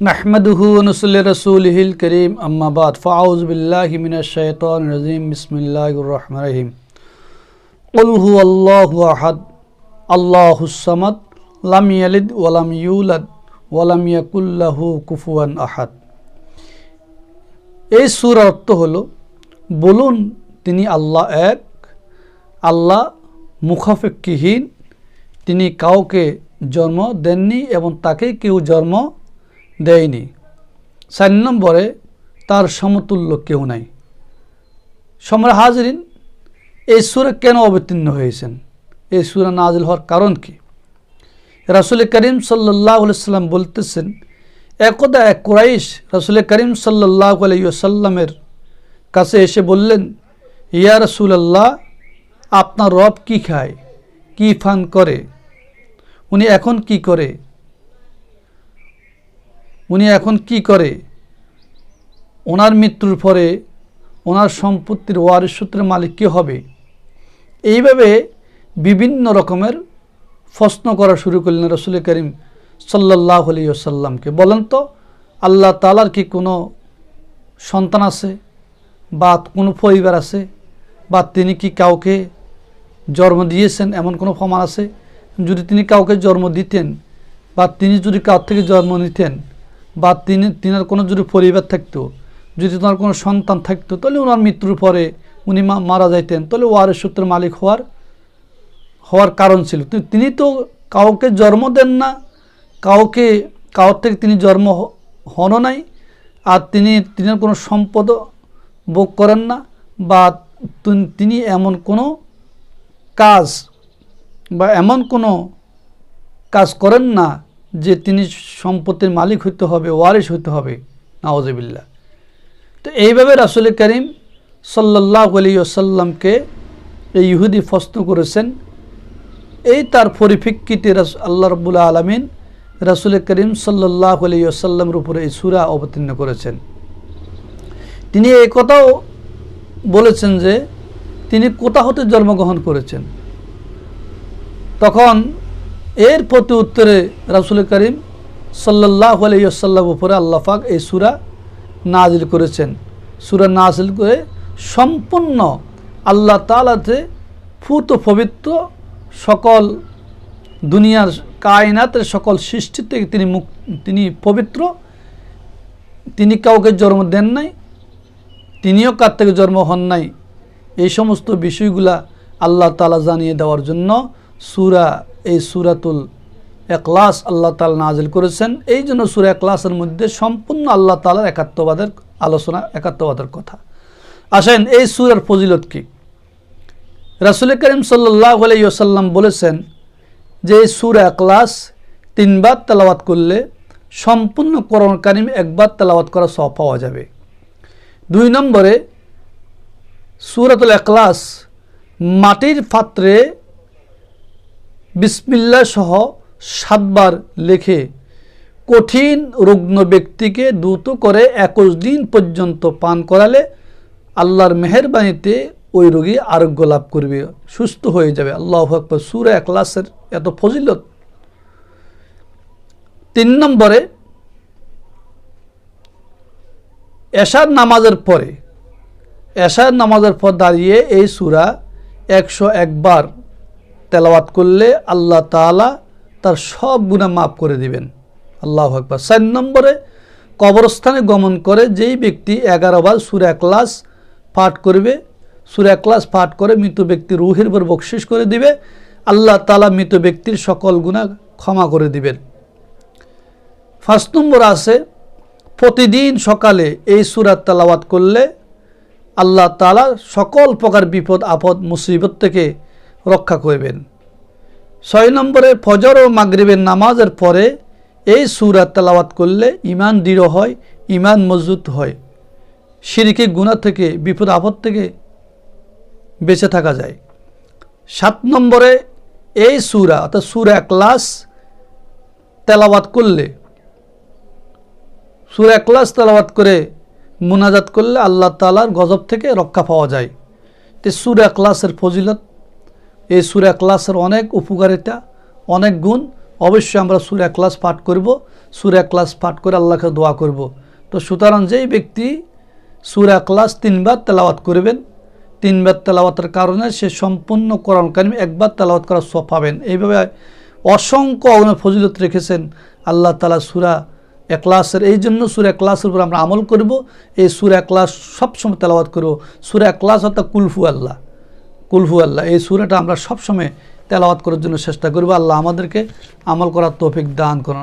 नहमदुहु व नुसल्ली रसूलिहिल करीम अम्मा बाद फ़अऊज़ु बिल्लाहि मिनश शैतानिर रजीम बिस्मिल्लाहिर रहमानिर रहीम क़ुल हुवल्लाहु अहद अल्लाहुस समद लम यलिद व लम यूलद व लम याकुल लाहु कुफुवन अहद। এই সূরার অর্থ হলো, বলুন তিনি আল্লাহ এক, আল্লাহ মুখাপেক্ষীহীন, তিনি কাউকে জন্ম দেননি এবং তাকে কেউ জন্ম দেয়নি। ৪ নম্বরে তার সমতুল্য কেউ নাই। সম্মানিত হাজিরিন, এই সূরা কেন অবতীর্ণ হয়েছেন? এই সূরা নাজিল হওয়ার কারণ কি? রাসূল করিম সাল্লাল্লাহু আলাইহি ওয়াসাল্লাম বলতেছেন, একদা এক কুরাইশ রাসূল করিম সাল্লাল্লাহু আলাইহি ওয়াসাল্লামের কাছে এসে বললেন, ইয়া রাসূলুল্লাহ, আপনার রব কি খায়, কি পান করে, উনি এখন কি করে, ওনার মৃত্যুর পরে ওনার সম্পত্তির ওয়ারিশ সূত্রের মালিক কে হবে? এইভাবে বিভিন্ন রকমের প্রশ্ন করা শুরু করলেন রাসূল করিম সাল্লাল্লাহু আলাইহি ওয়াসাল্লামকে। বলেন তো, আল্লাহ তাআলার কি কোনো সন্তান আছে বা কোনো পরিবার আছে, বা তিনি কি কাউকে জন্ম দিয়েছেন এমন কোনো প্রমাণ আছে? যদি তিনি কাউকে জন্ম দিতেন, বা তিনি যদি কার থেকে জন্ম নিতেন, বা তিনার কোনো যদি পরিবার থাকতো, যদি তার কোনো সন্তান থাকতো, তাহলে ওনার মৃত্যুর পরে উনি মারা যাইতেন, তাহলে ওয়ারিশ সূত্রের মালিক হওয়ার কারণ ছিল। তিনি তো কাউকে জন্ম দেন না, কাউর থেকে তিনি জন্ম হনও নাই, আর তিনার কোনো সম্পদ ভোগ করেন না, বা তিনি এমন কোনো কাজ করেন না যে তিনি সম্পত্তির মালিক হইতে হবে, ওয়ারিশ হইতে হবে। নাউজুবিল্লাহ। তো এইভাবে রাসূল করিম সাল্লাল্লাহু আলাইহি ওয়াসাল্লামকে এই ইহুদি প্রশ্ন করেছেন। এই তার পরিপ্রেক্ষিতে আল্লাহ রাব্বুল আলামিন রাসূল করিম সাল্লাল্লাহু আলাইহি ওয়াসাল্লামের উপরে এই সূরা অবতীর্ণ করেছেন। তিনি এই কথাও বলেছেন যে তিনি কোথা হতে জন্মগ্রহণ করেছেন। তখন এর প্রতি উত্তরে রাসূল করিম সাল্লাল্লাহু আলাইহি ওয়াসাল্লামের উপরে আল্লাহ পাক এই সূরা নাজিল করেছেন। সূরা নাজিল করে সম্পূর্ণ আল্লাহ তাআলাতে পূত পবিত্র, সকল দুনিয়ার কায়নাতের সকল সৃষ্টি থেকে তিনি পবিত্র, তিনি কাউকে জন্ম দেন নাই, তিনিও কার থেকে জন্ম হন নাই। এই সমস্ত বিষয়গুলা আল্লাহ তাআলা জানিয়ে দেওয়ার জন্য এই সূরাতুল ইখলাস আল্লাহ তাআলা নাজিল করেছেন। এই জন্য সূরা ইখলাসের মধ্যে সম্পূর্ণ আল্লাহ তাআলার একাত্মবাদের আলোচনা, একাত্মবাদের কথা। আসেন, এই সূরার ফজিলত কি? রাসূল করিম সাল্লাল্লাহু আলাইহি ওয়াসাল্লাম বলেছেন যে এই সূরা ইখলাস 3 বার তেলাওয়াত করলে সম্পূর্ণ কোরআন কারীম একবার তেলাওয়াত করা সওয়াব পাওয়া যাবে। 2 নম্বরে, সূরাতুল ইখলাস মাটির পাত্রে বিসমিল্লাহ সহ 7 বার লিখে কঠিন রুগ্ন ব্যক্তিকে দ্রুত করে 21 দিন পর্যন্ত পান করালে আল্লাহর মেহেরবানিতে ওই রোগী আরোগ্য লাভ করবে, সুস্থ হয়ে যাবে। আল্লাহু আকবার। সূরা ইখলাসের এত ফজিলত। 3 নম্বরে, এশার নামাজের পর দাঁড়িয়ে এই সূরা 101 বার তেলাওয়াত করলে আল্লাহ তাআলা তার সব গুনাহ মাফ করে দিবেন। আল্লাহু আকবার। 4 নম্বরে, কবরস্থানে গমন করে যেই ব্যক্তি 11 বার সূরা ইখলাস পাঠ করবে, সূরা ইখলাস পাঠ করে মৃত ব্যক্তির রূহের উপর বকশিশ করে দিবে, আল্লাহ তাআলা মৃত ব্যক্তির সকল গুনাহ ক্ষমা করে দিবেন। 5 নম্বর আছে, প্রতিদিন সকালে এই সূরা তেলাওয়াত করলে আল্লাহ তাআলা সকল প্রকার বিপদ আপদ মুসিবত থেকে রক্ষা করবেন। 6 নম্বরে, ফজর ও মাগরিবের নামাজের পরে এই সূরা তেলাওয়াত করলে ঈমান দৃঢ় হয়, ঈমান মজবুত হয়, শিরকি গুনাহ থেকে, বিপদ আপদ থেকে বেঁচে থাকা যায়। 7 নম্বরে, এই সূরা অর্থাৎ সূরা ইখলাস তেলাওয়াত করে মুনাজাত করলে আল্লাহ তাআলার গজব থেকে রক্ষা পাওয়া যায়। তো সূরা ইখলাসের ফজিলত, এই সূরা ইখলাসের অনেক উপকারিতা, অনেক গুণ। অবশ্যই আমরা সূরা ইখলাস পাঠ করব। সূরা ইখলাস পাঠ করে আল্লাহকে দোয়া করব। তো সুতরাং যেই ব্যক্তি সূরা ইখলাস 3 বার তেলাওয়াত করবেন, 3 বার তেলাওয়াতের কারণে সে সম্পূর্ণ কোরআন কারীম একবার তেলাওয়াত করার সওয়াব পাবেন। এইভাবে অসংখ্য ফজিলত রেখেছেন আল্লাহ তাআলা সূরা ইখলাসের। এই জন্য সূরা ইখলাসের উপর আমরা আমল করব, এই সূরা ইখলাস সবসময় তেলাওয়াত করব। সূরা ইখলাস অর্থাৎ কুলহু আল্লাহ, এই সূরাটা আমরা সবসময় তেলাওয়াত করার জন্য চেষ্টা করব। আল্লাহ আমাদেরকে আমল করার তৌফিক দান করুন,